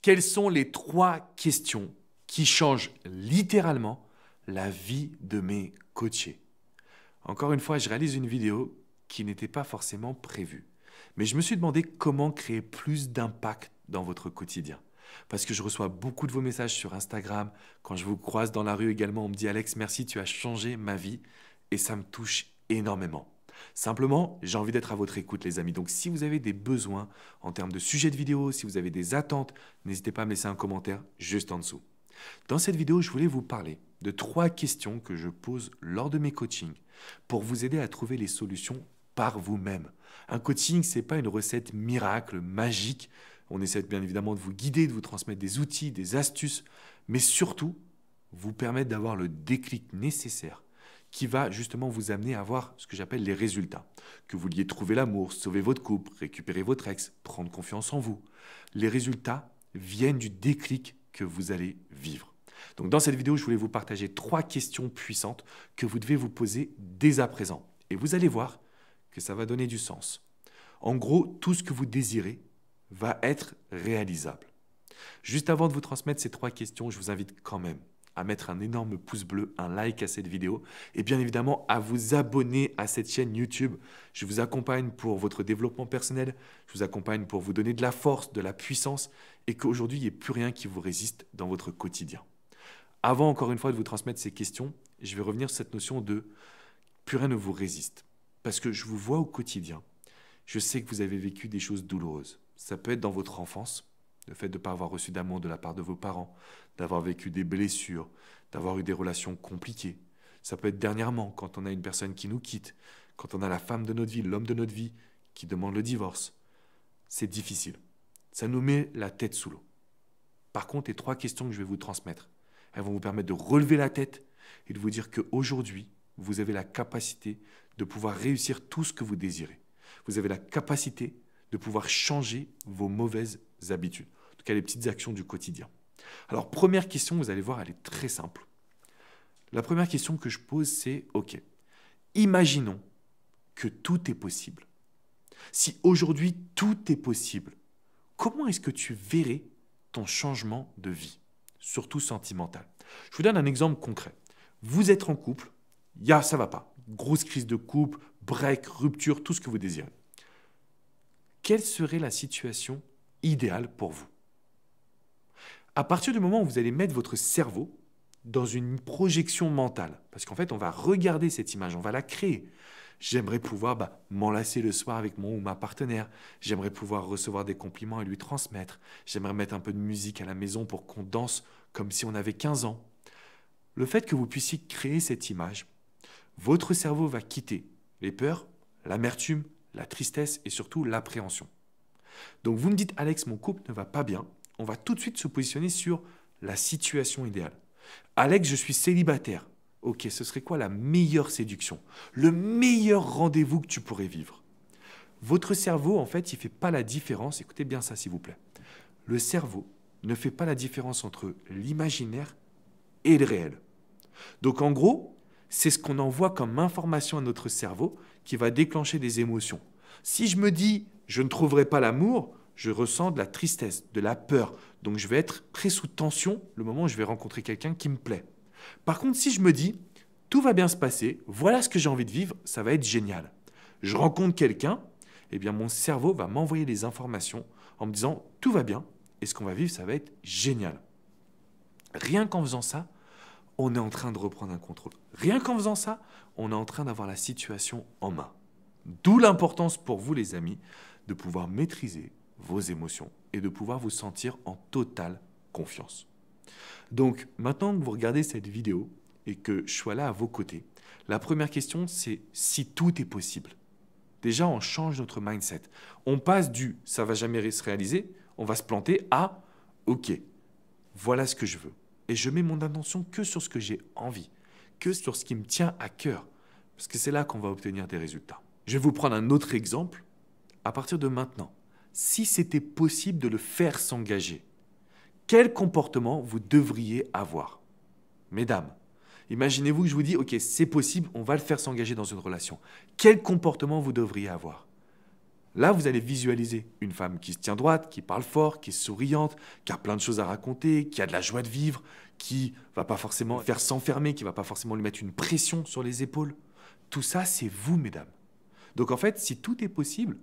Quelles sont les 3 questions qui changent littéralement la vie de mes coachés? Encore une fois, je réalise une vidéo qui n'était pas forcément prévue. Mais je me suis demandé comment créer plus d'impact dans votre quotidien. Parce que je reçois beaucoup de vos messages sur Instagram. Quand je vous croise dans la rue également, on me dit « Alex, merci, tu as changé ma vie ». Et ça me touche énormément. Simplement, j'ai envie d'être à votre écoute, les amis. Donc, si vous avez des besoins en termes de sujets de vidéo, si vous avez des attentes, n'hésitez pas à me laisser un commentaire juste en dessous. Dans cette vidéo, je voulais vous parler de 3 questions que je pose lors de mes coachings pour vous aider à trouver les solutions par vous-même. Un coaching, ce n'est pas une recette miracle, magique. On essaie bien évidemment de vous guider, de vous transmettre des outils, des astuces, mais surtout, vous permettre d'avoir le déclic nécessaire qui va justement vous amener à avoir ce que j'appelle les résultats. Que vous vouliez trouver l'amour, sauver votre couple, récupérer votre ex, prendre confiance en vous. Les résultats viennent du déclic que vous allez vivre. Donc dans cette vidéo, je voulais vous partager 3 questions puissantes que vous devez vous poser dès à présent. Et vous allez voir que ça va donner du sens. En gros, tout ce que vous désirez va être réalisable. Juste avant de vous transmettre ces 3 questions, je vous invite quand même à mettre un énorme pouce bleu, un like à cette vidéo et bien évidemment à vous abonner à cette chaîne YouTube. Je vous accompagne pour votre développement personnel, je vous accompagne pour vous donner de la force, de la puissance et qu'aujourd'hui, il n'y ait plus rien qui vous résiste dans votre quotidien. Avant encore une fois de vous transmettre ces questions, je vais revenir sur cette notion de plus rien ne vous résiste. Parce que je vous vois au quotidien, je sais que vous avez vécu des choses douloureuses. Ça peut être dans votre enfance, le fait de ne pas avoir reçu d'amour de la part de vos parents, d'avoir vécu des blessures, d'avoir eu des relations compliquées. Ça peut être dernièrement, quand on a une personne qui nous quitte, quand on a la femme de notre vie, l'homme de notre vie qui demande le divorce. C'est difficile. Ça nous met la tête sous l'eau. Par contre, les 3 questions que je vais vous transmettre, elles vont vous permettre de relever la tête et de vous dire qu'aujourd'hui, vous avez la capacité de pouvoir réussir tout ce que vous désirez. Vous avez la capacité de pouvoir changer vos mauvaises habitudes. En tout cas, les petites actions du quotidien. Alors, première question, vous allez voir, elle est très simple. La première question que je pose, c'est « Ok, imaginons que tout est possible. Si aujourd'hui, tout est possible, comment est-ce que tu verrais ton changement de vie, surtout sentimental ?» Je vous donne un exemple concret. Vous êtes en couple, ça ne va pas. Grosse crise de couple, break, rupture, tout ce que vous désirez. Quelle serait la situation idéale pour vous? À partir du moment où vous allez mettre votre cerveau dans une projection mentale, parce qu'en fait, on va regarder cette image, on va la créer. J'aimerais pouvoir m'enlacer le soir avec mon ou ma partenaire. J'aimerais pouvoir recevoir des compliments et lui transmettre. J'aimerais mettre un peu de musique à la maison pour qu'on danse comme si on avait 15 ans. Le fait que vous puissiez créer cette image, votre cerveau va quitter les peurs, l'amertume, la tristesse et surtout l'appréhension. Donc vous me dites « Alex, mon couple ne va pas bien ». On va tout de suite se positionner sur la situation idéale. « Alex, je suis célibataire ». Ok, ce serait quoi la meilleure séduction? Le meilleur rendez-vous que tu pourrais vivre? Votre cerveau, en fait, il ne fait pas la différence. Écoutez bien ça, s'il vous plaît. Le cerveau ne fait pas la différence entre l'imaginaire et le réel. Donc, en gros, c'est ce qu'on envoie comme information à notre cerveau qui va déclencher des émotions. Si je me dis « je ne trouverai pas l'amour », je ressens de la tristesse, de la peur. Donc, je vais être très sous tension le moment où je vais rencontrer quelqu'un qui me plaît. Par contre, si je me dis « tout va bien se passer, voilà ce que j'ai envie de vivre, ça va être génial ». Je rencontre quelqu'un, eh bien mon cerveau va m'envoyer des informations en me disant « tout va bien et ce qu'on va vivre, ça va être génial ». Rien qu'en faisant ça, on est en train de reprendre un contrôle. Rien qu'en faisant ça, on est en train d'avoir la situation en main. D'où l'importance pour vous, les amis, de pouvoir maîtriser vos émotions et de pouvoir vous sentir en totale confiance. Donc, maintenant que vous regardez cette vidéo et que je sois là à vos côtés, la première question, c'est si tout est possible. Déjà, on change notre mindset. On passe du « ça ne va jamais se réaliser », on va se planter à « ok, voilà ce que je veux ». Et je mets mon attention que sur ce que j'ai envie, que sur ce qui me tient à cœur, parce que c'est là qu'on va obtenir des résultats. Je vais vous prendre un autre exemple. À partir de maintenant, si c'était possible de le faire s'engager, quel comportement vous devriez avoir? Mesdames, imaginez-vous que je vous dis « Ok, c'est possible, on va le faire s'engager dans une relation ». Quel comportement vous devriez avoir? Là, vous allez visualiser une femme qui se tient droite, qui parle fort, qui est souriante, qui a plein de choses à raconter, qui a de la joie de vivre, qui va pas forcément faire s'enfermer, qui va pas forcément lui mettre une pression sur les épaules. Tout ça, c'est vous, mesdames. Donc en fait, si tout est possible,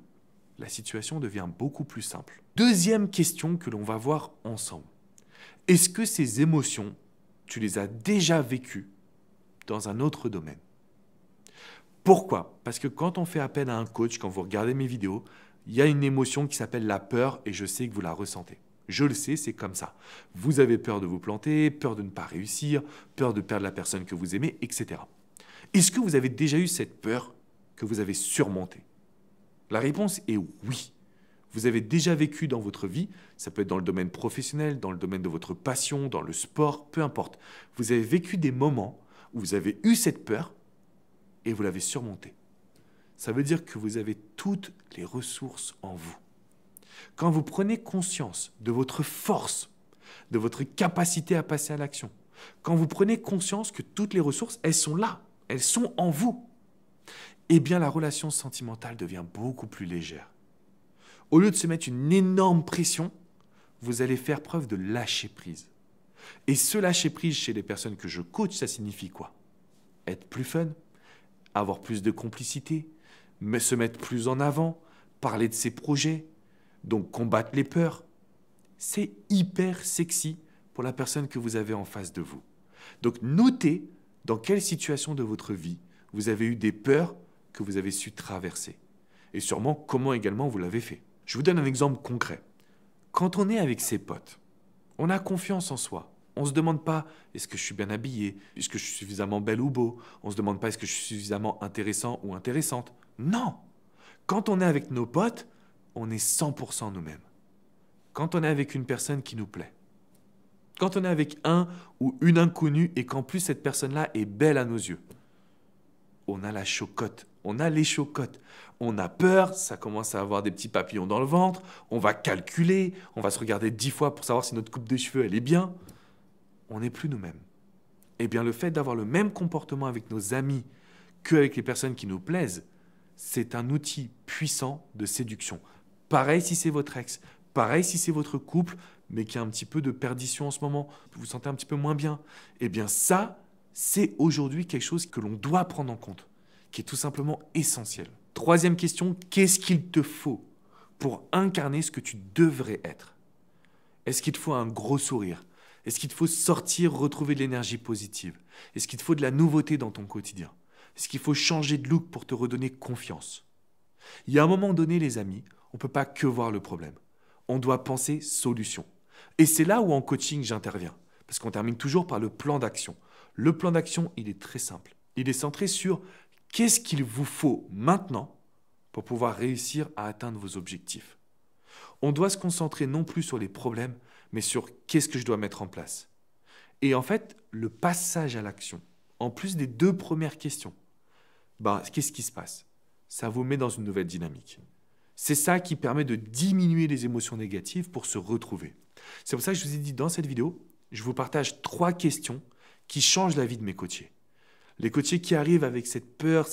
la situation devient beaucoup plus simple. Deuxième question que l'on va voir ensemble. Est-ce que ces émotions, tu les as déjà vécues dans un autre domaine? Pourquoi? Parce que quand on fait appel à un coach, quand vous regardez mes vidéos, il y a une émotion qui s'appelle la peur et je sais que vous la ressentez. Je le sais, c'est comme ça. Vous avez peur de vous planter, peur de ne pas réussir, peur de perdre la personne que vous aimez, etc. Est-ce que vous avez déjà eu cette peur que vous avez surmontée? La réponse est oui. Vous avez déjà vécu dans votre vie, ça peut être dans le domaine professionnel, dans le domaine de votre passion, dans le sport, peu importe. Vous avez vécu des moments où vous avez eu cette peur et vous l'avez surmontée. Ça veut dire que vous avez toutes les ressources en vous. Quand vous prenez conscience de votre force, de votre capacité à passer à l'action, quand vous prenez conscience que toutes les ressources, elles sont là, elles sont en vous, eh bien la relation sentimentale devient beaucoup plus légère. Au lieu de se mettre une énorme pression, vous allez faire preuve de lâcher prise. Et ce lâcher prise chez les personnes que je coach, ça signifie quoi? Être plus fun, avoir plus de complicité, se mettre plus en avant, parler de ses projets, donc combattre les peurs. C'est hyper sexy pour la personne que vous avez en face de vous. Donc notez dans quelle situation de votre vie vous avez eu des peurs que vous avez su traverser. Et sûrement comment également vous l'avez fait. Je vous donne un exemple concret. Quand on est avec ses potes, on a confiance en soi. On ne se demande pas est-ce que je suis bien habillé, est-ce que je suis suffisamment belle ou beau. On ne se demande pas est-ce que je suis suffisamment intéressant ou intéressante. Non. Quand on est avec nos potes, on est 100% nous-mêmes. Quand on est avec une personne qui nous plaît, quand on est avec un ou une inconnue et qu'en plus cette personne-là est belle à nos yeux, on a la chocotte, on a les chocottes, on a peur, ça commence à avoir des petits papillons dans le ventre, on va calculer, on va se regarder 10 fois pour savoir si notre coupe de cheveux elle est bien. On n'est plus nous-mêmes. Eh bien le fait d'avoir le même comportement avec nos amis qu'avec les personnes qui nous plaisent, c'est un outil puissant de séduction. Pareil si c'est votre ex, pareil si c'est votre couple, mais qui a un petit peu de perdition en ce moment, vous vous sentez un petit peu moins bien. Eh bien ça, c'est aujourd'hui quelque chose que l'on doit prendre en compte, qui est tout simplement essentiel. Troisième question, qu'est-ce qu'il te faut pour incarner ce que tu devrais être? Est-ce qu'il te faut un gros sourire? Est-ce qu'il te faut sortir, retrouver de l'énergie positive? Est-ce qu'il te faut de la nouveauté dans ton quotidien? Est-ce qu'il faut changer de look pour te redonner confiance? Il y a un moment donné, les amis, on ne peut pas que voir le problème. On doit penser solution. Et c'est là où en coaching, j'interviens. Parce qu'on termine toujours par le plan d'action. Le plan d'action, il est très simple. Il est centré sur qu'est-ce qu'il vous faut maintenant pour pouvoir réussir à atteindre vos objectifs. On doit se concentrer non plus sur les problèmes, mais sur qu'est-ce que je dois mettre en place. Et en fait, le passage à l'action, en plus des 2 premières questions, qu'est-ce qui se passe? Ça vous met dans une nouvelle dynamique. C'est ça qui permet de diminuer les émotions négatives pour se retrouver. C'est pour ça que je vous ai dit dans cette vidéo, je vous partage 3 questions qui changent la vie de mes coachés. Les coachés qui arrivent avec cette peur,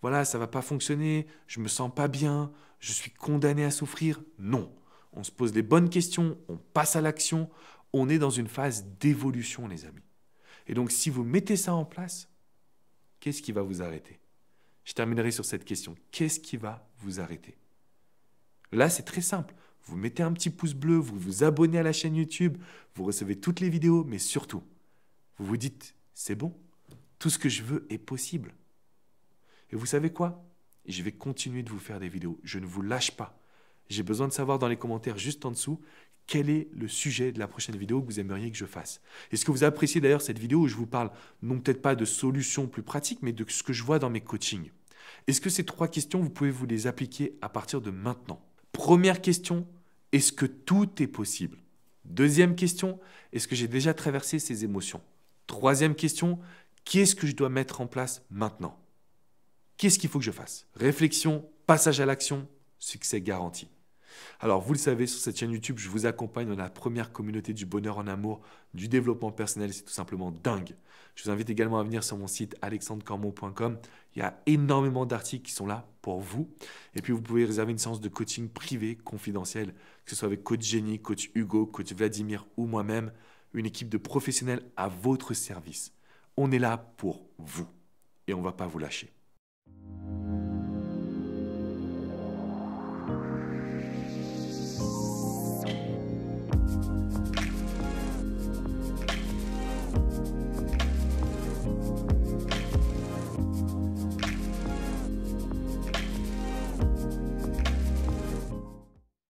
voilà, ça ne va pas fonctionner, je ne me sens pas bien, je suis condamné à souffrir. Non, on se pose les bonnes questions, on passe à l'action, on est dans une phase d'évolution, les amis. Et donc, si vous mettez ça en place, qu'est-ce qui va vous arrêter? Je terminerai sur cette question. Qu'est-ce qui va vous arrêter? Là, c'est très simple. Vous mettez un petit pouce bleu, vous vous abonnez à la chaîne YouTube, vous recevez toutes les vidéos, mais surtout, vous vous dites, c'est bon, tout ce que je veux est possible. Et vous savez quoi? Je vais continuer de vous faire des vidéos. Je ne vous lâche pas. J'ai besoin de savoir dans les commentaires juste en dessous quel est le sujet de la prochaine vidéo que vous aimeriez que je fasse. Est-ce que vous appréciez d'ailleurs cette vidéo où je vous parle non peut-être pas de solutions plus pratiques, mais de ce que je vois dans mes coachings? Est-ce que ces 3 questions, vous pouvez vous les appliquer à partir de maintenant? Première question, est-ce que tout est possible? Deuxième question, est-ce que j'ai déjà traversé ces émotions? Troisième question, qu'est-ce que je dois mettre en place maintenant? Qu'est-ce qu'il faut que je fasse? Réflexion, passage à l'action, succès garanti. Alors, vous le savez, sur cette chaîne YouTube, je vous accompagne dans la première communauté du bonheur en amour, du développement personnel. C'est tout simplement dingue. Je vous invite également à venir sur mon site alexandrecormon.com. Il y a énormément d'articles qui sont là pour vous. Et puis, vous pouvez réserver une séance de coaching privé, confidentielle, que ce soit avec coach Jenny, coach Hugo, coach Vladimir ou moi-même, une équipe de professionnels à votre service. On est là pour vous et on ne va pas vous lâcher.